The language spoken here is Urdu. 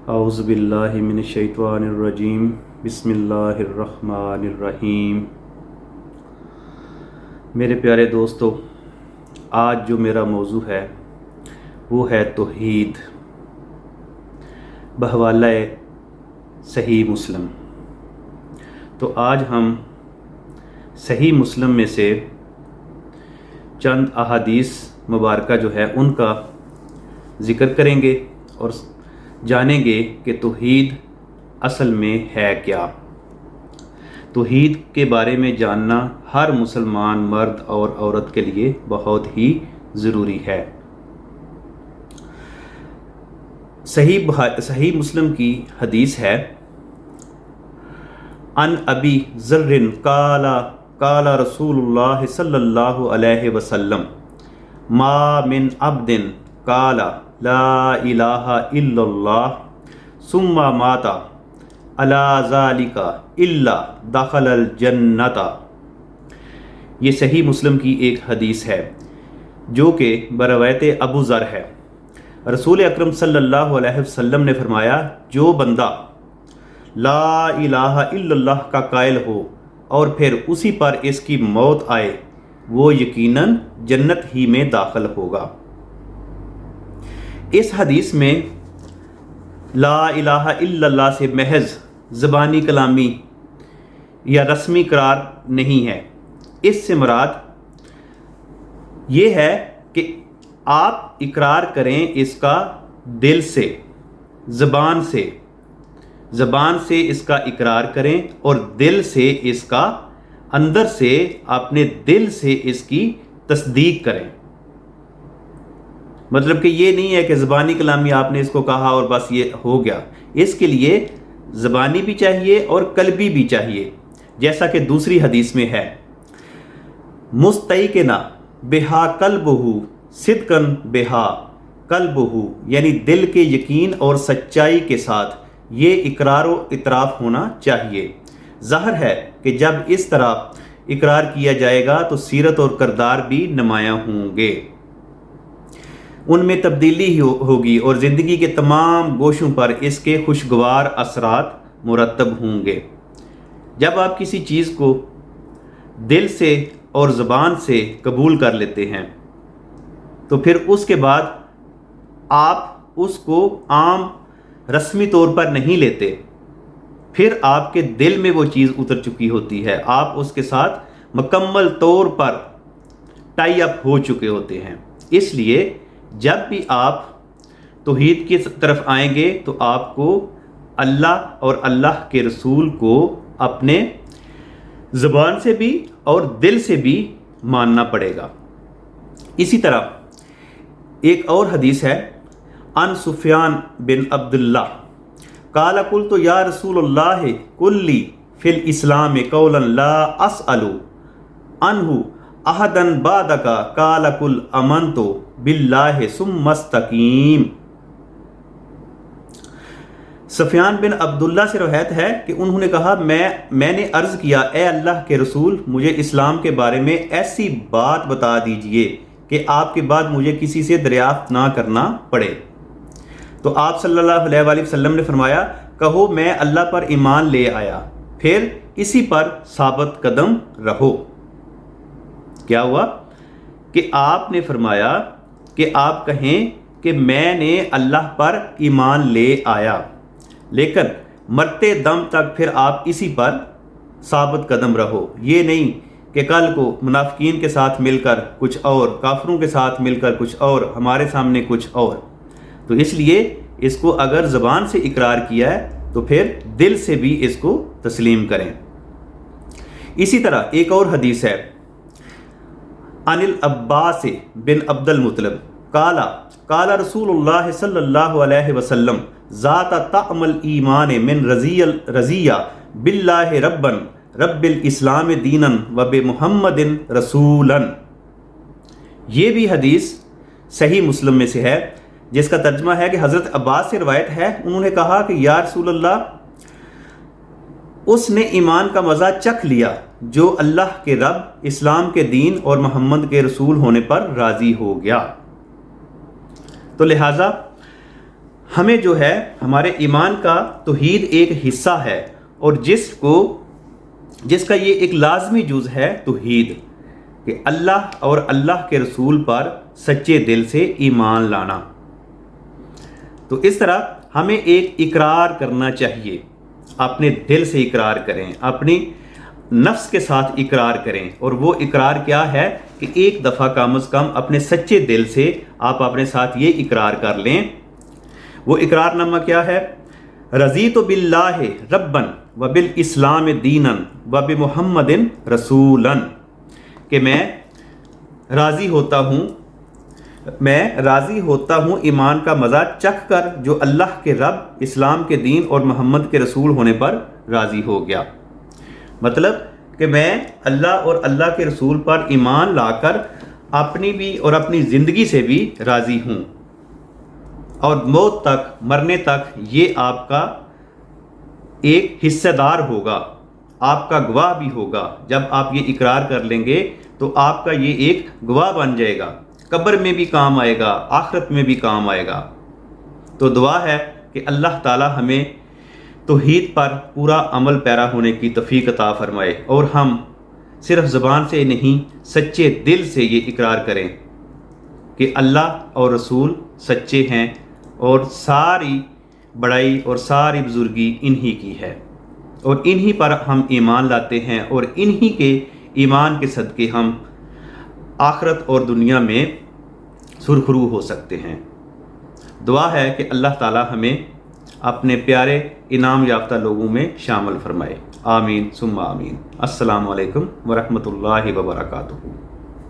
اعوذ باللہ من الشیطان الرجیم بسم اللہ الرحمن الرحیم۔ میرے پیارے دوستو، آج جو میرا موضوع ہے وہ ہے توحید بحوالہ صحیح مسلم۔ تو آج ہم صحیح مسلم میں سے چند احادیث مبارکہ جو ہے ان کا ذکر کریں گے اور جانیں گے کہ توحید اصل میں ہے کیا۔ توحید کے بارے میں جاننا ہر مسلمان مرد اور عورت کے لیے بہت ہی ضروری ہے۔ صحیح مسلم کی حدیث ہے، ان ابی ذر قال رسول اللہ صلی اللہ علیہ وسلم ما من عبد قال لا الہ الا اللہ ثم مات علی ذالک الا دخل الجنۃ۔ یہ صحیح مسلم کی ایک حدیث ہے جو کہ بروایت ابو ذر ہے۔ رسول اکرم صلی اللہ علیہ وسلم نے فرمایا، جو بندہ لا الہ الا اللہ کا قائل ہو اور پھر اسی پر اس کی موت آئے، وہ یقیناً جنت ہی میں داخل ہوگا۔ اس حدیث میں لا الہ الا اللہ سے محض زبانی کلامی یا رسمی قرار نہیں ہے۔ اس سے مراد یہ ہے کہ آپ اقرار کریں اس کا دل سے، زبان سے اس کا اقرار کریں اور دل سے اس کا، اندر سے اپنے دل سے اس کی تصدیق کریں۔ مطلب کہ یہ نہیں ہے کہ زبانی کلامی آپ نے اس کو کہا اور بس یہ ہو گیا، اس کے لیے زبانی بھی چاہیے اور قلبی بھی چاہیے، جیسا کہ دوسری حدیث میں ہے، مستیقنا بہا قلبہ صدقن بہا قلبہ، یعنی دل کے یقین اور سچائی کے ساتھ یہ اقرار و اعتراف ہونا چاہیے۔ ظاہر ہے کہ جب اس طرح اقرار کیا جائے گا تو سیرت اور کردار بھی نمایاں ہوں گے، ان میں تبدیلی ہوگی اور زندگی کے تمام گوشوں پر اس کے خوشگوار اثرات مرتب ہوں گے۔ جب آپ کسی چیز کو دل سے اور زبان سے قبول کر لیتے ہیں تو پھر اس کے بعد آپ اس کو عام رسمی طور پر نہیں لیتے، پھر آپ کے دل میں وہ چیز اتر چکی ہوتی ہے، آپ اس کے ساتھ مکمل طور پر ٹائی اپ ہو چکے ہوتے ہیں۔ اس لیے جب بھی آپ توحید کی طرف آئیں گے تو آپ کو اللہ اور اللہ کے رسول کو اپنے زبان سے بھی اور دل سے بھی ماننا پڑے گا۔ اسی طرح ایک اور حدیث ہے، ان سفیان بن عبداللہ قال قلت یا رسول اللہ قل لی فی الاسلام قولا لا اسأل عنہ احدن بعدک قال قل آمنت باللہ ثم استقیم۔ سفیان بن عبداللہ سے روایت ہے کہ انہوں نے کہا، میں نے عرض کیا، اے اللہ کے رسول، مجھے اسلام کے بارے میں ایسی بات بتا دیجئے کہ آپ کے بعد مجھے کسی سے دریافت نہ کرنا پڑے۔ تو آپ صلی اللہ علیہ وآلہ وسلم نے فرمایا، کہو میں اللہ پر ایمان لے آیا، پھر اسی پر ثابت قدم رہو۔ کیا ہوا کہ آپ نے فرمایا کہ آپ کہیں کہ میں نے اللہ پر ایمان لے آیا، لیکن مرتے دم تک پھر آپ اسی پر ثابت قدم رہو۔ یہ نہیں کہ کل کو منافقین کے ساتھ مل کر کچھ اور، کافروں کے ساتھ مل کر کچھ اور، ہمارے سامنے کچھ اور۔ تو اس لیے اس کو اگر زبان سے اقرار کیا ہے تو پھر دل سے بھی اس کو تسلیم کریں۔ اسی طرح ایک اور حدیث ہے، عن العباس بن عبد المطلب قال رسول اللہ صلی اللہ علیہ وسلم ذات طعم الایمان من رضیہ باللہ ربا رب الاسلام دینا و بمحمد رسولا۔ یہ بھی حدیث صحیح مسلم میں سے ہے، جس کا ترجمہ ہے کہ حضرت عباس سے روایت ہے، انہوں نے کہا کہ یا رسول اللہ، اس نے ایمان کا مزہ چکھ لیا جو اللہ کے رب، اسلام کے دین اور محمد کے رسول ہونے پر راضی ہو گیا۔ تو لہٰذا ہمیں جو ہے ہمارے ایمان کا توحید ایک حصہ ہے، اور جس کا یہ ایک لازمی جز ہے توحید، کہ اللہ اور اللہ کے رسول پر سچے دل سے ایمان لانا۔ تو اس طرح ہمیں ایک اقرار کرنا چاہیے، اپنے دل سے اقرار کریں، اپنی نفس کے ساتھ اقرار کریں، اور وہ اقرار کیا ہے کہ ایک دفعہ کم از کم اپنے سچے دل سے آپ اپنے ساتھ یہ اقرار کر لیں۔ وہ اقرار نامہ کیا ہے؟ رضیت باللہ ربًا وبالاسلام دینا وبمحمد رسولا، کہ میں راضی ہوتا ہوں ایمان کا مزہ چکھ کر جو اللہ کے رب، اسلام کے دین اور محمد کے رسول ہونے پر راضی ہو گیا۔ مطلب کہ میں اللہ اور اللہ کے رسول پر ایمان لا کر اپنی بھی اور اپنی زندگی سے بھی راضی ہوں، اور موت تک، مرنے تک یہ آپ کا ایک حصہ دار ہوگا، آپ کا گواہ بھی ہوگا۔ جب آپ یہ اقرار کر لیں گے تو آپ کا یہ ایک گواہ بن جائے گا، قبر میں بھی کام آئے گا، آخرت میں بھی کام آئے گا۔ تو دعا ہے کہ اللہ تعالی ہمیں توحید پر پورا عمل پیرا ہونے کی توفیق عطا فرمائے، اور ہم صرف زبان سے نہیں سچے دل سے یہ اقرار کریں کہ اللہ اور رسول سچے ہیں، اور ساری بڑائی اور ساری بزرگی انہی کی ہے، اور انہی پر ہم ایمان لاتے ہیں، اور انہی کے ایمان کے صدقے ہم آخرت اور دنیا میں سرخرو ہو سکتے ہیں۔ دعا ہے کہ اللہ تعالی ہمیں اپنے پیارے انعام یافتہ لوگوں میں شامل فرمائے۔ آمین ثم آمین۔ السلام علیکم ورحمۃ اللہ وبرکاتہ۔